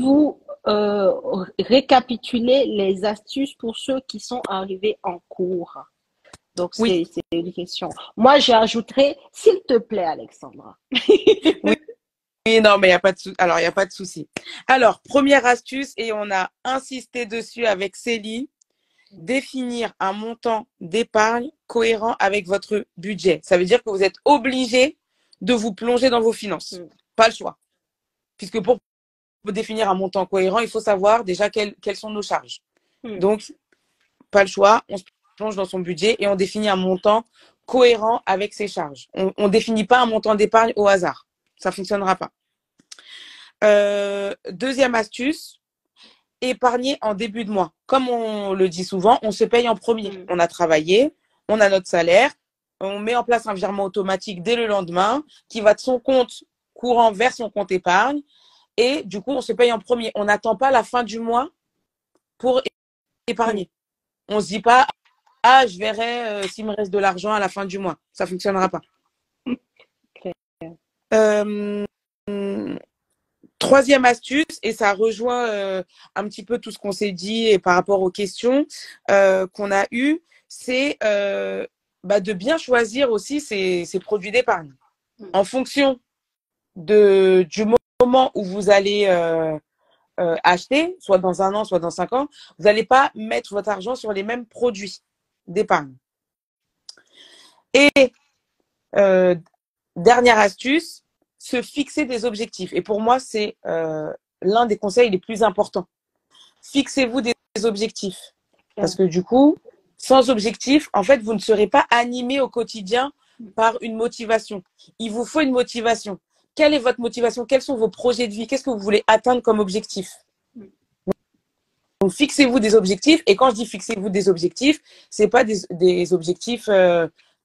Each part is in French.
vous récapituler les astuces pour ceux qui sont arrivés en cours? Donc, Oui, c'est une question. Moi, j'ajouterais, s'il te plaît, Alexandra. oui, oui, non, mais il n'y a pas de alors, il y a pas de souci. Alors, première astuce, et on a insisté dessus avec Céline, définir un montant d'épargne cohérent avec votre budget. Ça veut dire que vous êtes obligé de vous plonger dans vos finances. Mm, Pas le choix. Puisque pour définir un montant cohérent, il faut savoir déjà quelles sont nos charges. mm. Donc, pas le choix, on se plonge dans son budget et on définit un montant cohérent avec ses charges. On ne définit pas un montant d'épargne au hasard. Ça ne fonctionnera pas. Deuxième astuce, épargner en début de mois. Comme on le dit souvent, on se paye en premier. Mm. On a travaillé, on a notre salaire, on met en place un virement automatique dès le lendemain qui va de son compte courant vers son compte épargne et du coup, on se paye en premier. On n'attend pas la fin du mois pour Mm. épargner. On ne se dit pas, ah, je verrai s'il me reste de l'argent à la fin du mois. Ça ne fonctionnera pas. Claire. Euh, Troisième astuce, et ça rejoint un petit peu tout ce qu'on s'est dit et par rapport aux questions qu'on a eues, c'est de bien choisir aussi ses produits d'épargne. Mm. En fonction du moment où vous allez acheter, soit dans un an, soit dans 5 ans, vous n'allez pas mettre votre argent sur les mêmes produits d'épargne. Et euh, dernière astuce, se fixer des objectifs. Et pour moi, c'est l'un des conseils les plus importants. Fixez-vous des objectifs. Parce Claire. que du coup, sans objectif, en fait, vous ne serez pas animé au quotidien par une motivation. Il vous faut une motivation. Quelle est votre motivation? Quels sont vos projets de vie? Qu'est-ce que vous voulez atteindre comme objectif? Mm. Donc, fixez-vous des objectifs. Et quand je dis fixez-vous des objectifs, c'est pas des objectifs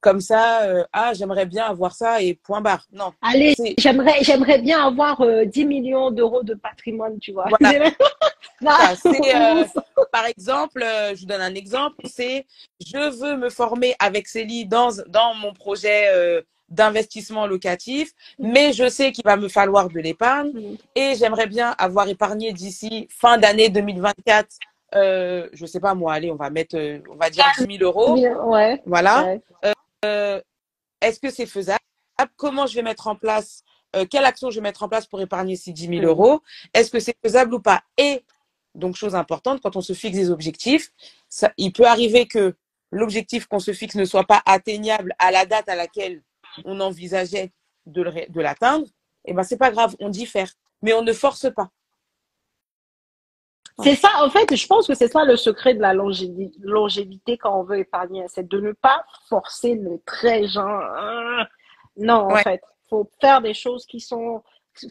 comme ça. Ah, j'aimerais bien avoir ça et point barre. Non. Allez, C'est, j'aimerais bien avoir 10 millions d'euros de patrimoine, tu vois. voilà, Non, ça. C'est, ou ça. par exemple, je vous donne un exemple. C'est, je veux me former avec Célie dans mon projet d'investissement locatif, mais je sais qu'il va me falloir de l'épargne Mm. et j'aimerais bien avoir épargné d'ici fin d'année 2024. Je sais pas moi, allez, on va dire 10 000 euros. Ouais, Voilà. ouais. Euh, Est-ce que c'est faisable? Comment je vais mettre en place, quelle action je vais mettre en place pour épargner ces 10 000 Mm. euros? Est-ce que c'est faisable ou pas? Et donc, chose importante, quand on se fixe des objectifs, il peut arriver que l'objectif qu'on se fixe ne soit pas atteignable à la date à laquelle on envisageait de l'atteindre. Et ben, c'est pas grave, on diffère, mais on ne force pas. C'est ça, en fait, je pense que c'est ça le secret de la longévité quand on veut épargner, c'est de ne pas forcer le trait, genre, non, en Ouais, fait, faut faire des choses qui sont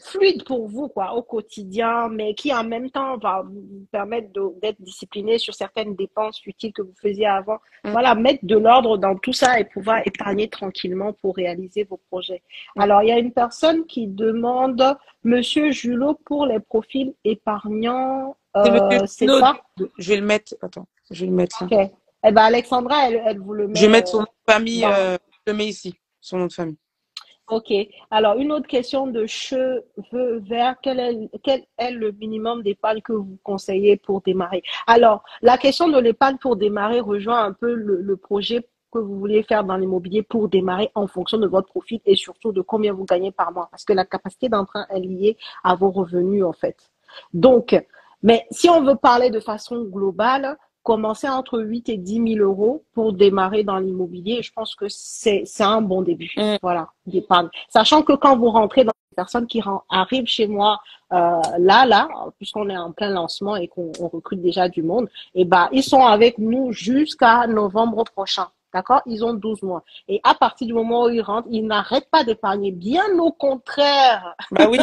fluides pour vous, quoi, au quotidien, mais qui en même temps va vous permettre d'être discipliné sur certaines dépenses utiles que vous faisiez avant. mm, Voilà, mettre de l'ordre dans tout ça et pouvoir épargner tranquillement pour réaliser vos projets. mm. Alors, il y a une personne qui demande, Monsieur Julot, pour les profils épargnants, C'est Monsieur c'est Junot. ça? Je vais le mettre. Attends, je vais le mettre là. Ok. Eh ben, Alexandra, elle vous le Je vais met mettre son nom de famille. dans. Je le mets ici, son nom de famille. Ok. Alors, une autre question de cheveux verts. Quel est le minimum d'épargne que vous conseillez pour démarrer? Alors, la question de l'épargne pour démarrer rejoint un peu le projet que vous voulez faire dans l'immobilier pour démarrer en fonction de votre profil et surtout de combien vous gagnez par mois. Parce que la capacité d'emprunt est liée à vos revenus, en fait. Donc, mais si on veut parler de façon globale, commencer entre 8 et 10 000 euros pour démarrer dans l'immobilier, je pense que c'est un bon début, Mm. voilà, d'épargne. Sachant que quand vous rentrez dans les personnes qui arrivent chez moi là, puisqu'on est en plein lancement et qu'on recrute déjà du monde, et ben ils sont avec nous jusqu'à novembre prochain. D'accord? Ils ont 12 mois. Et à partir du moment où ils rentrent, ils n'arrêtent pas d'épargner. Bien au contraire, Bah oui.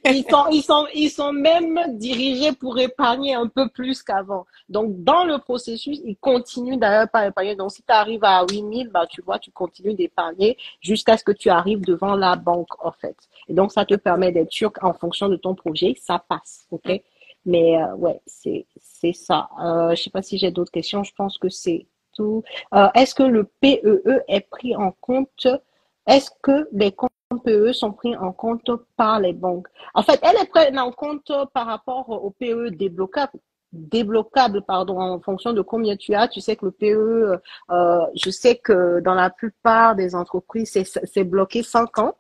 ils sont même dirigés pour épargner un peu plus qu'avant. Donc, dans le processus, ils continuent d'ailleurs par épargner. Donc, si tu arrives à 8 000, bah, tu vois, tu continues d'épargner jusqu'à ce que tu arrives devant la banque, en fait. Et donc, ça te permet d'être sûr qu'en fonction de ton projet, ça passe. OK? Mm. Mais, ouais, c'est ça. Je sais pas si j'ai d'autres questions. Je pense que c'est tout. Est-ce que le PEE est pris en compte? Est-ce que les PE sont pris en compte par les banques. En fait, elles les prennent en compte par rapport au PE débloquable, pardon, en fonction de combien tu as. Tu sais que le PE, je sais que dans la plupart des entreprises, c'est bloqué 5 ans.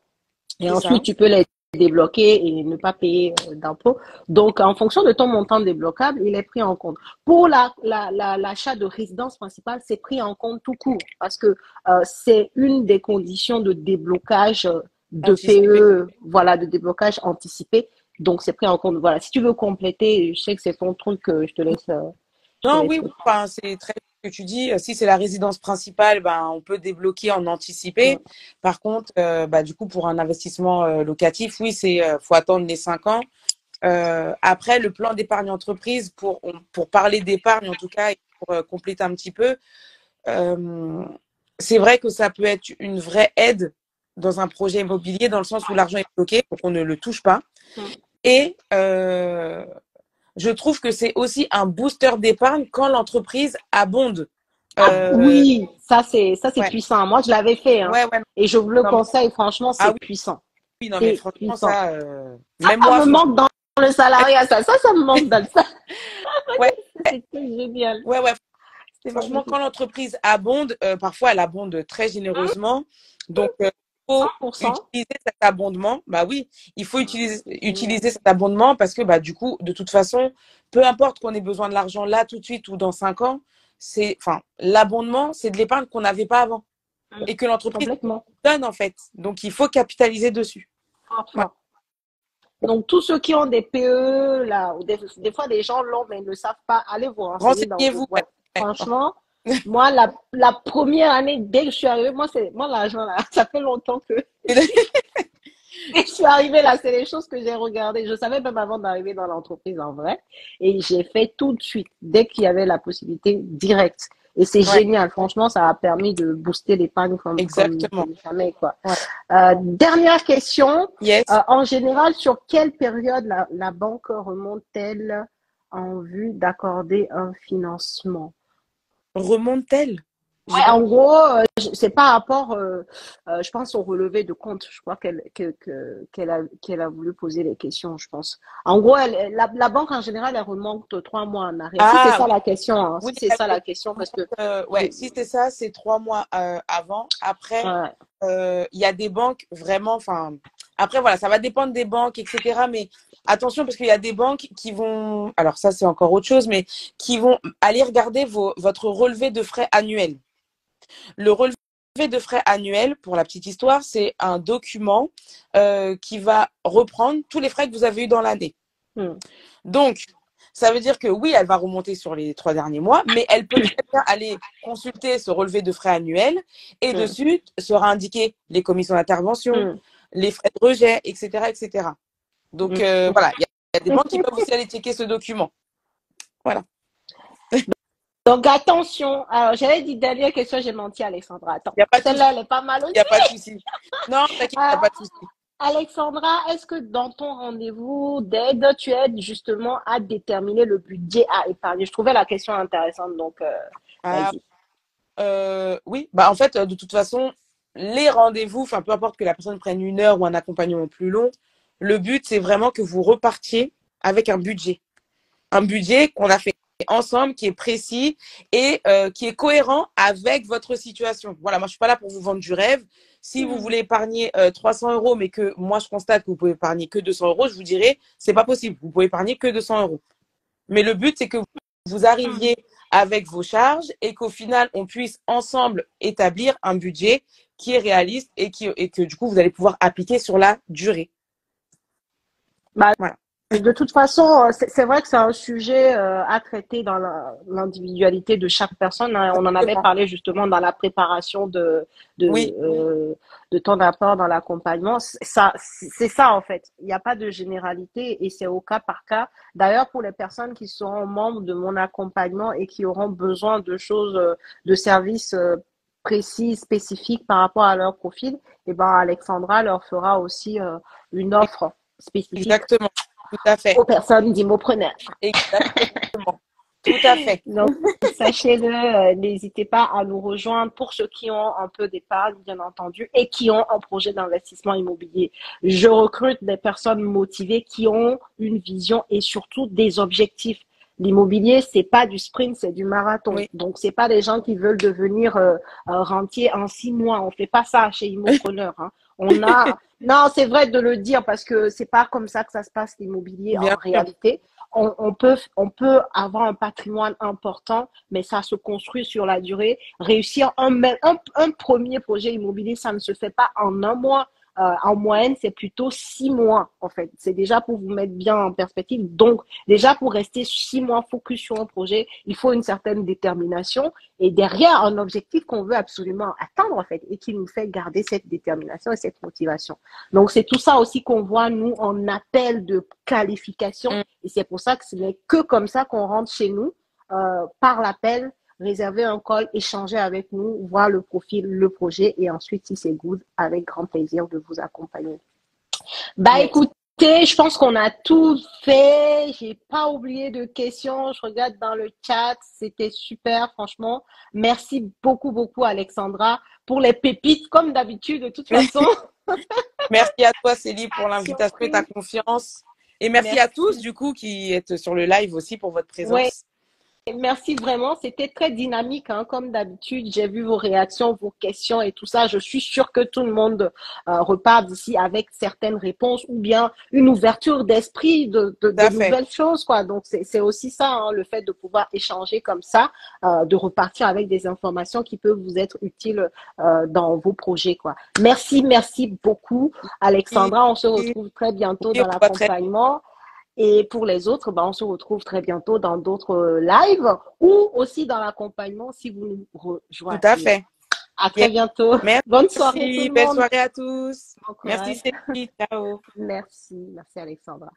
Et C'est ça. ensuite, tu peux les débloquer et ne pas payer d'impôts. Donc, en fonction de ton montant débloquable, il est pris en compte. Pour l'achat de résidence principale, c'est pris en compte tout court parce que c'est une des conditions de déblocage de Anticipé. PE, voilà, de déblocage anticipé. Donc, c'est pris en compte. Voilà. Si tu veux compléter, je sais que c'est ton truc, je te laisse. Non, oui, oui, enfin, c'est très bien ce que tu dis. Si c'est la résidence principale, ben, on peut débloquer en anticipé. Par contre, bah, du coup, pour un investissement locatif, oui, faut attendre les 5 ans. Après, le plan d'épargne entreprise, pour parler d'épargne en tout cas, et pour compléter un petit peu, c'est vrai que ça peut être une vraie aide dans un projet immobilier, dans le sens où l'argent est bloqué, donc on ne le touche pas. Et je trouve que c'est aussi un booster d'épargne quand l'entreprise abonde. Oui, ça c'est Ouais, puissant. Moi, je l'avais fait, hein, ouais, ouais. et je vous le Non, mais, conseille. Franchement, ah c'est oui, puissant. oui, non, mais C'est franchement, puissant. ça, Ça, même ça moi, me franchement, manque dans le salariat. Ça me manque dans le salariat. ouais, C'était génial. ouais, ouais. C'est Franchement, magnifique. quand l'entreprise abonde, parfois elle abonde très généreusement. Donc, il faut 100%. utiliser cet abondement. Bah oui, il faut utiliser cet abondement parce que bah, du coup, de toute façon, peu importe qu'on ait besoin de l'argent là tout de suite ou dans 5 ans, l'abondement, c'est de l'épargne qu'on n'avait pas avant et que l'entreprise Complètement. donne en fait. Donc, il faut capitaliser dessus. Fort, Ouais. fort. Donc, tous ceux qui ont des PE, là, ou des fois, des gens l'ont, mais ils ne savent pas, allez vous renseigner dans vos Renseignez-vous. Ouais. boîtes. Franchement, moi, la première année, dès que je suis arrivée, moi, l'argent, là, ça fait longtemps que dès que je suis arrivée là, c'est les choses que j'ai regardées. Je savais même avant d'arriver dans l'entreprise en vrai. Et j'ai fait tout de suite, dès qu'il y avait la possibilité directe. Et c'est Ouais, génial. Franchement, ça a permis de booster l'épargne exactement. comme jamais, quoi. Ouais. Dernière question. Yes. En général, sur quelle période la banque remonte-t-elle en vue d'accorder un financement? Remonte-t-elle? J'ai Ouais, pas. en gros, c'est par rapport, je pense, au relevé de compte. Je crois qu'elle a voulu poser les questions, je pense. En gros, la banque, en général, elle remonte 3 mois en arrière. Si c'est Ah ça oui. la question, hein, Oui, si c'est ça la question, parce que ouais, si c'est ça, c'est 3 mois avant. Après, ouais. il y a des banques vraiment, enfin, après, voilà, ça va dépendre des banques, etc. Mais attention, parce qu'il y a des banques qui vont, alors ça, c'est encore autre chose, mais qui vont aller regarder votre relevé de frais annuel. Le relevé de frais annuel, pour la petite histoire, c'est un document qui va reprendre tous les frais que vous avez eu dans l'année. Hmm. Donc, ça veut dire que oui, elle va remonter sur les 3 derniers mois, mais elle peut très bien aller consulter ce relevé de frais annuel et Hmm. dessus sera indiqué les commissions d'intervention, Hmm. les frais de rejet, etc., etc. Donc, Hmm. voilà, il y a des banques qui peuvent aussi aller checker ce document. Voilà. Donc, attention. Alors, j'avais dit dernière question, j'ai menti, Alexandra. Attends. Il n'y a pas de souci. Celle-là, elle est pas mal Il n'y a aussi. pas de souci. Non, t'inquiète, il n'y a pas de souci. Alexandra, est-ce que dans ton rendez-vous d'aide, tu aides justement à déterminer le budget à épargner? Je trouvais la question intéressante, donc Ah, vas-y. oui, bah en fait, de toute façon, les rendez-vous, enfin peu importe que la personne prenne 1 heure ou un accompagnement plus long, le but c'est vraiment que vous repartiez avec un budget qu'on a fait ensemble, qui est précis et qui est cohérent avec votre situation. Voilà, moi je suis pas là pour vous vendre du rêve. Si vous voulez épargner 300 euros, mais que moi je constate que vous pouvez épargner que 200 euros, je vous dirais c'est pas possible. Vous pouvez épargner que 200 euros. Mais le but, c'est que vous arriviez avec vos charges et qu'au final, on puisse ensemble établir un budget qui est réaliste et que du coup, vous allez pouvoir appliquer sur la durée. Bah, Voilà. de toute façon, c'est vrai que c'est un sujet à traiter dans l'individualité de chaque personne, hein. On en avait Exactement. parlé justement dans la préparation Oui, de ton apport dans l'accompagnement. C'est ça en fait. Il n'y a pas de généralité et c'est au cas par cas. D'ailleurs, pour les personnes qui seront membres de mon accompagnement et qui auront besoin de choses, de services précis, spécifiques par rapport à leur profil, et ben Alexandra leur fera aussi une offre spécifique exactement. Tout à fait. aux personnes d'Immopreneurs. Exactement. Tout à fait. Donc, sachez-le, n'hésitez pas à nous rejoindre pour ceux qui ont un peu d'épargne, bien entendu, et qui ont un projet d'investissement immobilier. Je recrute des personnes motivées qui ont une vision et surtout des objectifs. L'immobilier, c'est pas du sprint, c'est du marathon. Oui. Donc, c'est pas des gens qui veulent devenir rentiers en 6 mois. On fait pas ça chez Immopreneur, hein. On a, non, c'est vrai de le dire parce que c'est pas comme ça que ça se passe l'immobilier en Bien sûr. réalité. On peut avoir un patrimoine important, mais ça se construit sur la durée. Réussir un premier projet immobilier, ça ne se fait pas en un mois. En moyenne, c'est plutôt 6 mois, en fait. C'est déjà pour vous mettre bien en perspective. Donc, déjà pour rester 6 mois focus sur un projet, il faut une certaine détermination et derrière un objectif qu'on veut absolument atteindre, en fait, et qui nous fait garder cette détermination et cette motivation. Donc, c'est tout ça aussi qu'on voit, nous, en appel de qualification. Mm. Et c'est pour ça que ce n'est que comme ça qu'on rentre chez nous, par l'appel, réserver un call, échanger avec nous, voir le profil, le projet et ensuite, si c'est good, avec grand plaisir de vous accompagner. Bah Yes. écoutez, je pense qu'on a tout fait. J'ai pas oublié de questions. Je regarde dans le chat. C'était super, franchement. Merci beaucoup, beaucoup, Alexandra, pour les pépites, comme d'habitude, de toute façon. Merci à toi, Célie, pour l'invitation et ta Surprise. confiance. Et merci à tous, Merci. du coup, qui êtes sur le live aussi pour votre Ouais. présence. Merci vraiment, c'était très dynamique, hein, comme d'habitude. J'ai vu vos réactions, vos questions et tout ça. Je suis sûre que tout le monde repart d'ici avec certaines réponses ou bien une ouverture d'esprit Tout de à fait. nouvelles choses, quoi. Donc c'est aussi ça, hein, le fait de pouvoir échanger comme ça, de repartir avec des informations qui peuvent vous être utiles dans vos projets, quoi. Merci, merci beaucoup, Et, Alexandra. On se et- retrouve très bientôt oui, dans on va très l'accompagnement. Et pour les autres, ben, on se retrouve très bientôt dans d'autres lives ou aussi dans l'accompagnement si vous nous tout à rejoignez. fait. À Yes. très bientôt. Bonne soirée tout Merci. le Belle monde. soirée à tous. Bon Merci, courage. Célie. Ciao. Merci. Merci Alexandra.